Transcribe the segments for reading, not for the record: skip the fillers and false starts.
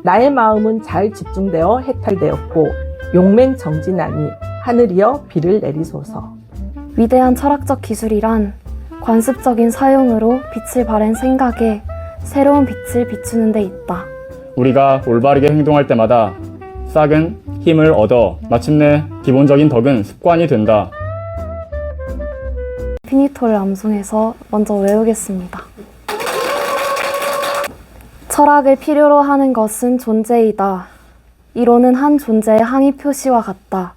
나의 마음은 잘 집중되어 해탈되었고 용맹정진하니 하늘이여 비를 내리소서. 위대한 철학적 기술이란 관습적인 사용으로 빛을 발한 생각에 새로운 빛을 비추는 데 있다. 우리가 올바르게 행동할 때마다 싹은 힘을 얻어 마침내 기본적인 덕은 습관이 된다. 피니토를 암송해서 먼저 외우겠습니다. 철학을 필요로 하는 것은 존재이다. 이론은 한 존재의 항의 표시와 같다.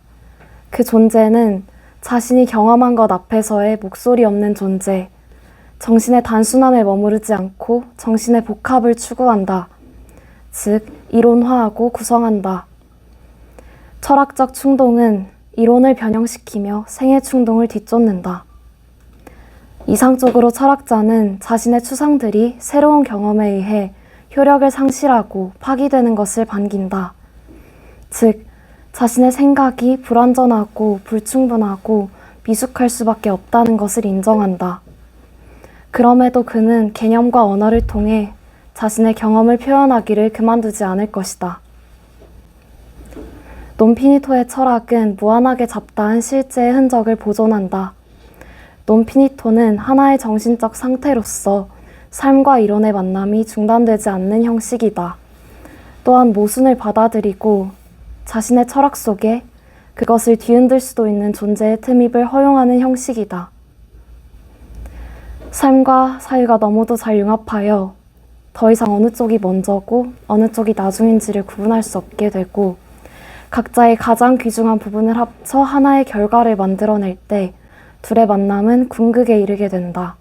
그 존재는 자신이 경험한 것 앞에서의 목소리 없는 존재, 정신의 단순함에 머무르지 않고 정신의 복합을 추구한다. 즉, 이론화하고 구성한다. 철학적 충동은 이론을 변형시키며 생애 충동을 뒤쫓는다. 이상적으로 철학자는 자신의 추상들이 새로운 경험에 의해 효력을 상실하고 파기되는 것을 반긴다. 즉, 자신의 생각이 불완전하고 불충분하고 미숙할 수밖에 없다는 것을 인정한다. 그럼에도 그는 개념과 언어를 통해 자신의 경험을 표현하기를 그만두지 않을 것이다. 논피니토의 철학은 무한하게 잡다한 실제의 흔적을 보존한다. 논피니토는 하나의 정신적 상태로서 삶과 이론의 만남이 중단되지 않는 형식이다. 또한 모순을 받아들이고 자신의 철학 속에 그것을 뒤흔들 수도 있는 존재의 틈입을 허용하는 형식이다. 삶과 사유가 너무도 잘 융합하여 더 이상 어느 쪽이 먼저고 어느 쪽이 나중인지를 구분할 수 없게 되고 각자의 가장 귀중한 부분을 합쳐 하나의 결과를 만들어낼 때 둘의 만남은 궁극에 이르게 된다.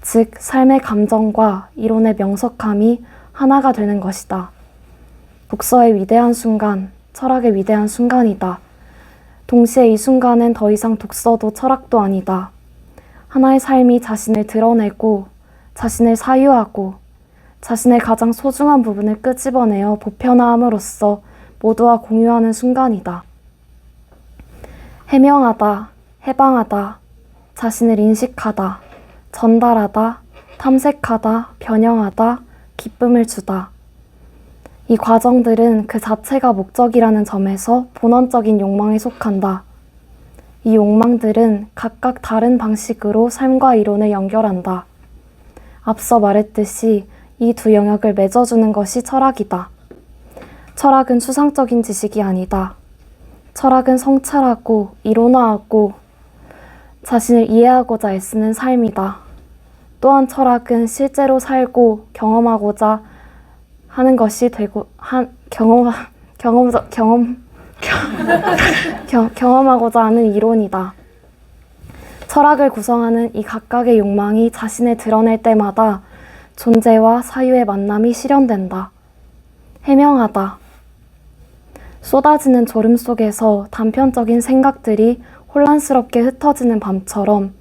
즉, 삶의 감정과 이론의 명석함이 하나가 되는 것이다. 독서의 위대한 순간, 철학의 위대한 순간이다. 동시에 이 순간은 더 이상 독서도 철학도 아니다. 하나의 삶이 자신을 드러내고 자신을 사유하고 자신의 가장 소중한 부분을 끄집어내어 보편화함으로써 모두와 공유하는 순간이다. 해명하다, 해방하다, 자신을 인식하다, 전달하다, 탐색하다, 변형하다, 기쁨을 주다. 이 과정들은 그 자체가 목적이라는 점에서 본원적인 욕망에 속한다. 이 욕망들은 각각 다른 방식으로 삶과 이론을 연결한다. 앞서 말했듯이 이 두 영역을 맺어주는 것이 철학이다. 철학은 추상적인 지식이 아니다. 철학은 성찰하고 이론화하고 자신을 이해하고자 애쓰는 삶이다. 또한 철학은 실제로 살고 경험하고자 하는 것이 되고 경험하고자 하는 이론이다. 철학을 구성하는 이 각각의 욕망이 자신을 드러낼 때마다 존재와 사유의 만남이 실현된다. 해명하다. 쏟아지는 졸음 속에서 단편적인 생각들이 혼란스럽게 흩어지는 밤처럼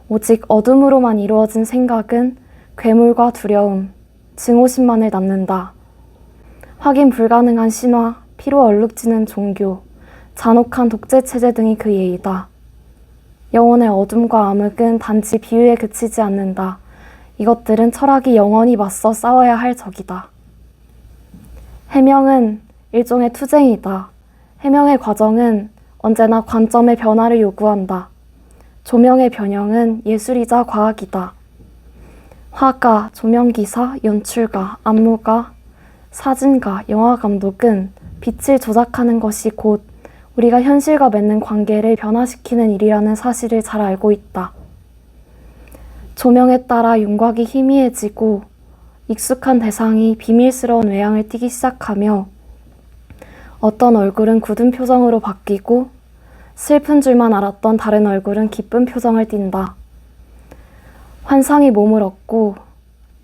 오직 어둠으로만 이루어진 생각은 괴물과 두려움, 증오심만을 낳는다. 확인 불가능한 신화, 피로 얼룩지는 종교, 잔혹한 독재체제 등이 그 예이다. 영혼의 어둠과 암흑은 단지 비유에 그치지 않는다. 이것들은 철학이 영원히 맞서 싸워야 할 적이다. 해명은 일종의 투쟁이다. 해명의 과정은 언제나 관점의 변화를 요구한다. 조명의 변형은 예술이자 과학이다. 화가, 조명기사, 연출가, 안무가, 사진가, 영화감독은 빛을 조작하는 것이 곧 우리가 현실과 맺는 관계를 변화시키는 일이라는 사실을 잘 알고 있다. 조명에 따라 윤곽이 희미해지고 익숙한 대상이 비밀스러운 외양을 띠기 시작하며 어떤 얼굴은 굳은 표정으로 바뀌고 슬픈 줄만 알았던 다른 얼굴은 기쁜 표정을 띈다. 환상이 몸을 얻고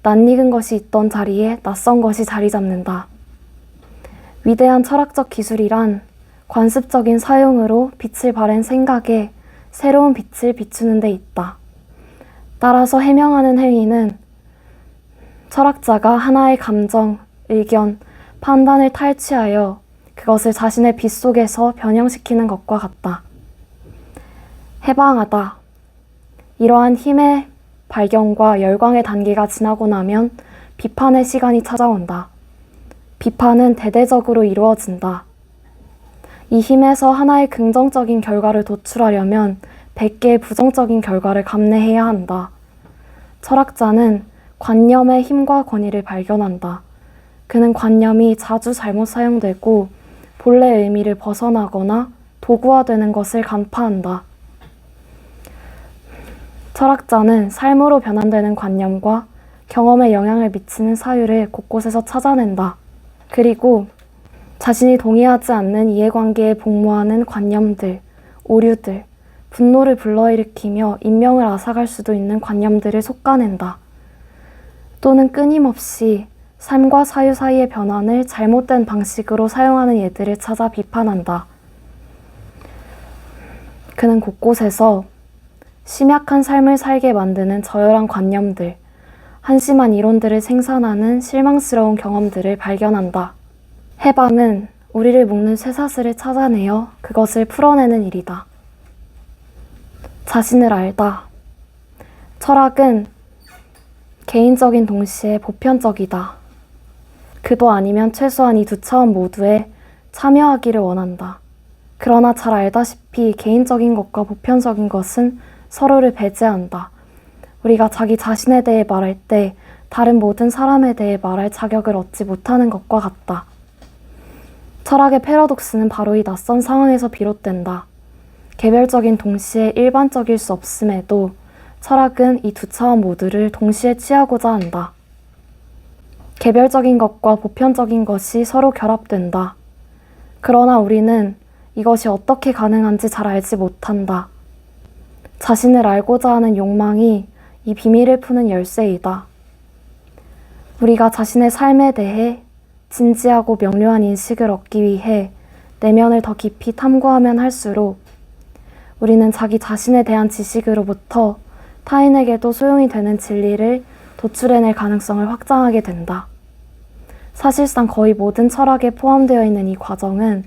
낯익은 것이 있던 자리에 낯선 것이 자리 잡는다. 위대한 철학적 기술이란 관습적인 사용으로 빛을 발한 생각에 새로운 빛을 비추는 데 있다. 따라서 해명하는 행위는 철학자가 하나의 감정, 의견, 판단을 탈취하여 그것을 자신의 빛 속에서 변형시키는 것과 같다. 해방하다. 이러한 힘의 발견과 열광의 단계가 지나고 나면 비판의 시간이 찾아온다. 비판은 대대적으로 이루어진다. 이 힘에서 하나의 긍정적인 결과를 도출하려면 100개의 부정적인 결과를 감내해야 한다. 철학자는 관념의 힘과 권위를 발견한다. 그는 관념이 자주 잘못 사용되고 본래 의미를 벗어나거나 도구화되는 것을 간파한다. 철학자는 삶으로 변환되는 관념과 경험에 영향을 미치는 사유를 곳곳에서 찾아낸다. 그리고 자신이 동의하지 않는 이해관계에 복무하는 관념들, 오류들, 분노를 불러일으키며 인명을 앗아갈 수도 있는 관념들을 솎아낸다. 또는 끊임없이 삶과 사유 사이의 변환을 잘못된 방식으로 사용하는 예들을 찾아 비판한다. 그는 곳곳에서 심약한 삶을 살게 만드는 저열한 관념들, 한심한 이론들을 생산하는 실망스러운 경험들을 발견한다. 해방은 우리를 묶는 쇠사슬을 찾아내어 그것을 풀어내는 일이다. 자신을 알다. 철학은 개인적인 동시에 보편적이다. 그도 아니면 최소한 이 두 차원 모두에 참여하기를 원한다. 그러나 잘 알다시피 개인적인 것과 보편적인 것은 서로를 배제한다. 우리가 자기 자신에 대해 말할 때 다른 모든 사람에 대해 말할 자격을 얻지 못하는 것과 같다. 철학의 패러독스는 바로 이 낯선 상황에서 비롯된다. 개별적인 동시에 일반적일 수 없음에도 철학은 이 두 차원 모두를 동시에 취하고자 한다. 개별적인 것과 보편적인 것이 서로 결합된다. 그러나 우리는 이것이 어떻게 가능한지 잘 알지 못한다. 자신을 알고자 하는 욕망이 이 비밀을 푸는 열쇠이다. 우리가 자신의 삶에 대해 진지하고 명료한 인식을 얻기 위해 내면을 더 깊이 탐구하면 할수록 우리는 자기 자신에 대한 지식으로부터 타인에게도 소용이 되는 진리를 도출해낼 가능성을 확장하게 된다. 사실상 거의 모든 철학에 포함되어 있는 이 과정은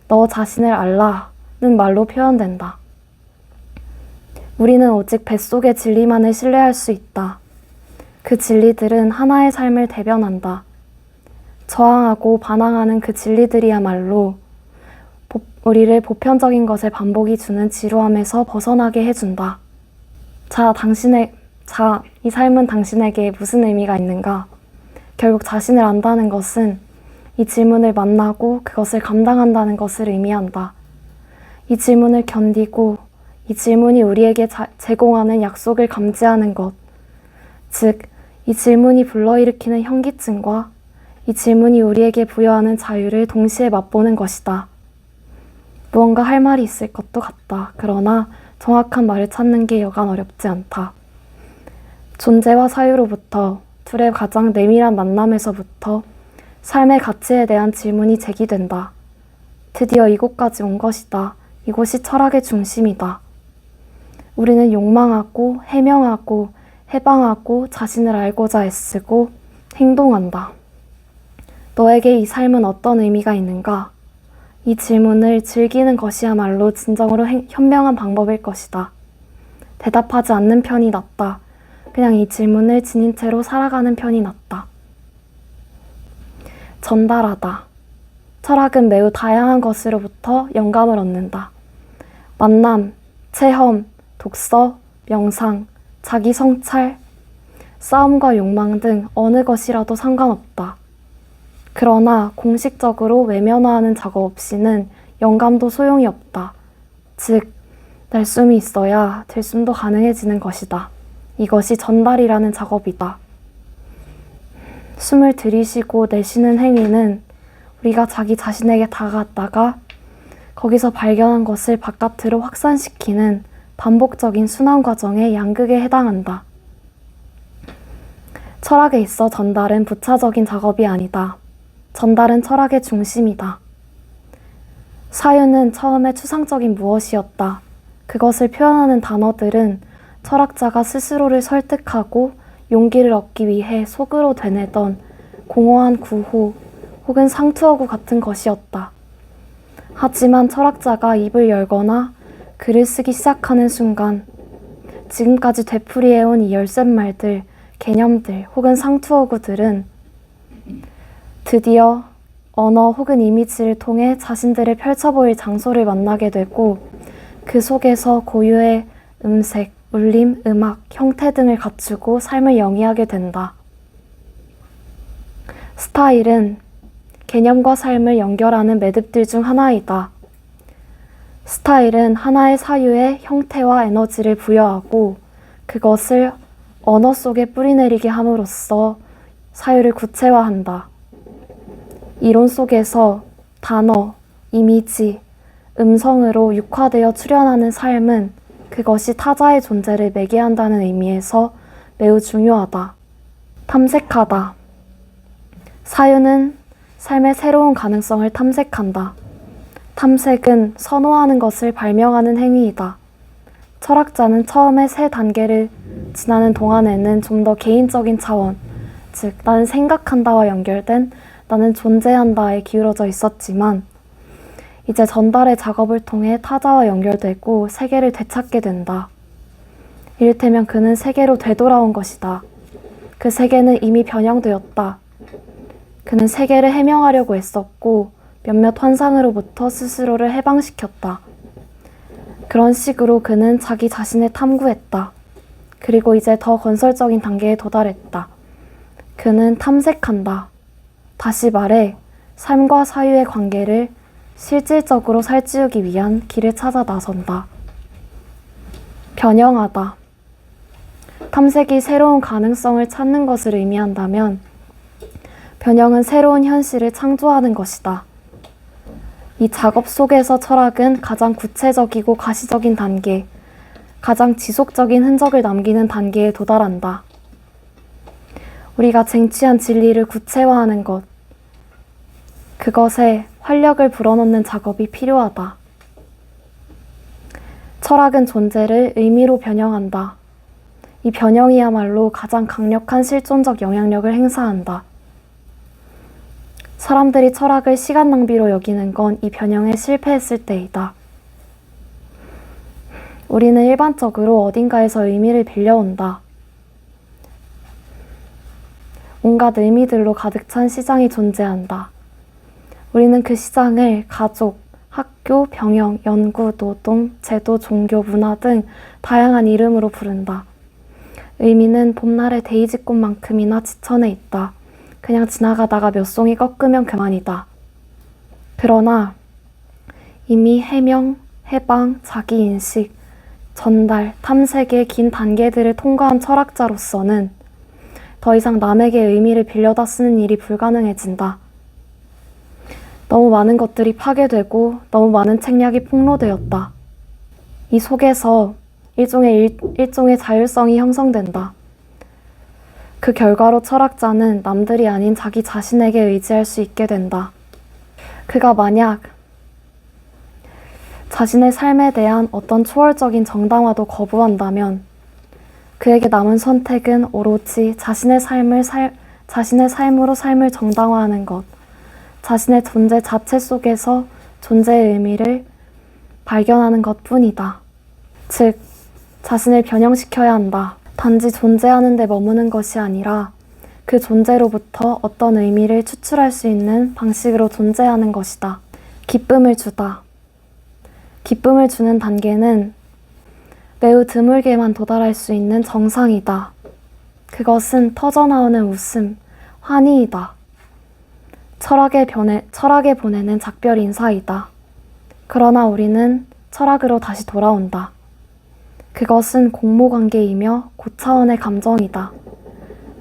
너 자신을 알라는 말로 표현된다. 우리는 오직 뱃속의 진리만을 신뢰할 수 있다. 그 진리들은 하나의 삶을 대변한다. 저항하고 반항하는 그 진리들이야말로 우리를 보편적인 것의 반복이 주는 지루함에서 벗어나게 해준다. 이 삶은 당신에게 무슨 의미가 있는가? 결국 자신을 안다는 것은 이 질문을 만나고 그것을 감당한다는 것을 의미한다. 이 질문을 견디고 이 질문이 우리에게 제공하는 약속을 감지하는 것, 즉, 이 질문이 불러일으키는 현기증과 이 질문이 우리에게 부여하는 자유를 동시에 맛보는 것이다. 무언가 할 말이 있을 것도 같다. 그러나 정확한 말을 찾는 게 여간 어렵지 않다. 존재와 사유로부터 둘의 가장 내밀한 만남에서부터 삶의 가치에 대한 질문이 제기된다. 드디어 이곳까지 온 것이다. 이곳이 철학의 중심이다. 우리는 욕망하고 해명하고 해방하고 자신을 알고자 애쓰고 행동한다. 너에게 이 삶은 어떤 의미가 있는가? 이 질문을 즐기는 것이야말로 진정으로 현명한 방법일 것이다. 대답하지 않는 편이 낫다. 그냥 이 질문을 지닌 채로 살아가는 편이 낫다. 전달하다. 철학은 매우 다양한 것으로부터 영감을 얻는다. 만남, 체험, 독서, 명상, 자기 성찰, 싸움과 욕망 등 어느 것이라도 상관없다. 그러나 공식적으로 외면화하는 작업 없이는 영감도 소용이 없다. 즉, 날숨이 있어야 들숨도 가능해지는 것이다. 이것이 전달이라는 작업이다. 숨을 들이쉬고 내쉬는 행위는 우리가 자기 자신에게 다가갔다가 거기서 발견한 것을 바깥으로 확산시키는 반복적인 순환 과정의 양극에 해당한다. 철학에 있어 전달은 부차적인 작업이 아니다. 전달은 철학의 중심이다. 사유는 처음에 추상적인 무엇이었다. 그것을 표현하는 단어들은 철학자가 스스로를 설득하고 용기를 얻기 위해 속으로 되뇌던 공허한 구호 혹은 상투어구 같은 것이었다. 하지만 철학자가 입을 열거나 글을 쓰기 시작하는 순간 지금까지 되풀이해온 이 열쇠말들, 개념들 혹은 상투어구들은 드디어 언어 혹은 이미지를 통해 자신들을 펼쳐 보일 장소를 만나게 되고 그 속에서 고유의 음색, 울림, 음악, 형태 등을 갖추고 삶을 영위하게 된다. 스타일은 개념과 삶을 연결하는 매듭들 중 하나이다. 스타일은 하나의 사유에 형태와 에너지를 부여하고 그것을 언어 속에 뿌리내리게 함으로써 사유를 구체화한다. 이론 속에서 단어, 이미지, 음성으로 육화되어 출현하는 삶은 그것이 타자의 존재를 매개한다는 의미에서 매우 중요하다. 탐색하다. 사유는 삶의 새로운 가능성을 탐색한다. 탐색은 선호하는 것을 발명하는 행위이다. 철학자는 처음에 세 단계를 지나는 동안에는 좀 더 개인적인 차원, 즉 나는 생각한다와 연결된 나는 존재한다에 기울어져 있었지만 이제 전달의 작업을 통해 타자와 연결되고 세계를 되찾게 된다. 이를테면 그는 세계로 되돌아온 것이다. 그 세계는 이미 변형되었다. 그는 세계를 해명하려고 애썼고 몇몇 환상으로부터 스스로를 해방시켰다. 그런 식으로 그는 자기 자신을 탐구했다. 그리고 이제 더 건설적인 단계에 도달했다. 그는 탐색한다. 다시 말해 삶과 사유의 관계를 실질적으로 살찌우기 위한 길을 찾아 나선다. 변형하다. 탐색이 새로운 가능성을 찾는 것을 의미한다면 변형은 새로운 현실을 창조하는 것이다. 이 작업 속에서 철학은 가장 구체적이고 가시적인 단계, 가장 지속적인 흔적을 남기는 단계에 도달한다. 우리가 쟁취한 진리를 구체화하는 것, 그것에 활력을 불어넣는 작업이 필요하다. 철학은 존재를 의미로 변형한다. 이 변형이야말로 가장 강력한 실존적 영향력을 행사한다. 사람들이 철학을 시간 낭비로 여기는 건 이 변형에 실패했을 때이다. 우리는 일반적으로 어딘가에서 의미를 빌려온다. 온갖 의미들로 가득 찬 시장이 존재한다. 우리는 그 시장을 가족, 학교, 병영, 연구, 노동, 제도, 종교, 문화 등 다양한 이름으로 부른다. 의미는 봄날의 데이지꽃만큼이나 지천에 있다. 그냥 지나가다가 몇 송이 꺾으면 그만이다. 그러나 이미 해명, 해방, 자기인식, 전달, 탐색의 긴 단계들을 통과한 철학자로서는 더 이상 남에게 의미를 빌려다 쓰는 일이 불가능해진다. 너무 많은 것들이 파괴되고 너무 많은 책략이 폭로되었다. 이 속에서 일종의 자율성이 형성된다. 그 결과로 철학자는 남들이 아닌 자기 자신에게 의지할 수 있게 된다. 그가 만약 자신의 삶에 대한 어떤 초월적인 정당화도 거부한다면 그에게 남은 선택은 오로지 자신의 삶으로 삶을 정당화하는 것, 자신의 존재 자체 속에서 존재의 의미를 발견하는 것뿐이다. 즉, 자신을 변형시켜야 한다. 단지 존재하는 데 머무는 것이 아니라 그 존재로부터 어떤 의미를 추출할 수 있는 방식으로 존재하는 것이다. 기쁨을 주다. 기쁨을 주는 단계는 매우 드물게만 도달할 수 있는 정상이다. 그것은 터져나오는 웃음, 환희이다. 철학에 보내는 작별 인사이다. 그러나 우리는 철학으로 다시 돌아온다. 그것은 공모관계이며 고차원의 감정이다.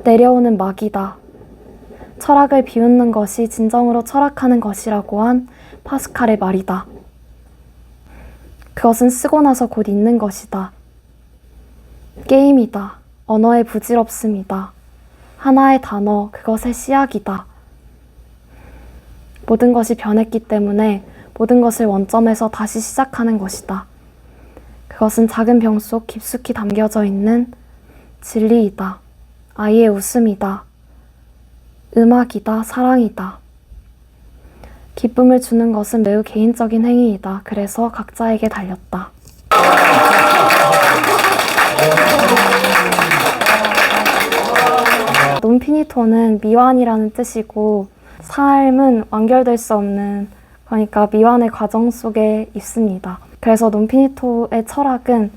내려오는 막이다. 철학을 비웃는 것이 진정으로 철학하는 것이라고 한 파스칼의 말이다. 그것은 쓰고 나서 곧 잊는 것이다. 게임이다. 언어의 부질없음이다. 하나의 단어, 그것의 씨앗이다. 모든 것이 변했기 때문에 모든 것을 원점에서 다시 시작하는 것이다. 그것은 작은 병 속 깊숙이 담겨져 있는 진리이다. 아이의 웃음이다. 음악이다. 사랑이다. 기쁨을 주는 것은 매우 개인적인 행위이다. 그래서 각자에게 달렸다. 논피니토는 미완이라는 뜻이고 삶은 완결될 수 없는, 그러니까 미완의 과정 속에 있습니다. 그래서 논피니토의 철학은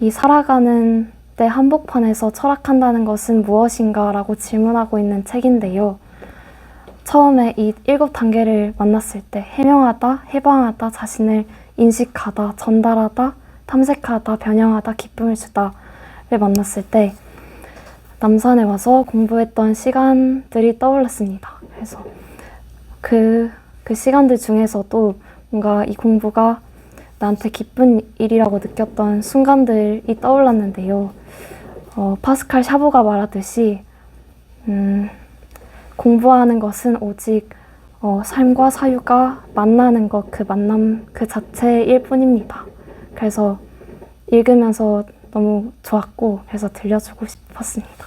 이 살아가는 때 한복판에서 철학한다는 것은 무엇인가 라고 질문하고 있는 책인데요. 처음에 이 7단계를 만났을 때 해명하다, 해방하다, 자신을 인식하다, 전달하다, 탐색하다, 변형하다, 기쁨을 주다를 만났을 때 남산에 와서 공부했던 시간들이 떠올랐습니다. 그래서 그 시간들 중에서도 뭔가 이 공부가 나한테 기쁜 일이라고 느꼈던 순간들이 떠올랐는데요. 파스칼 샤보가 말하듯이 공부하는 것은 오직 삶과 사유가 만나는 것, 그 만남 그 자체일 뿐입니다. 그래서 읽으면서 너무 좋았고 그래서 들려주고 싶었습니다.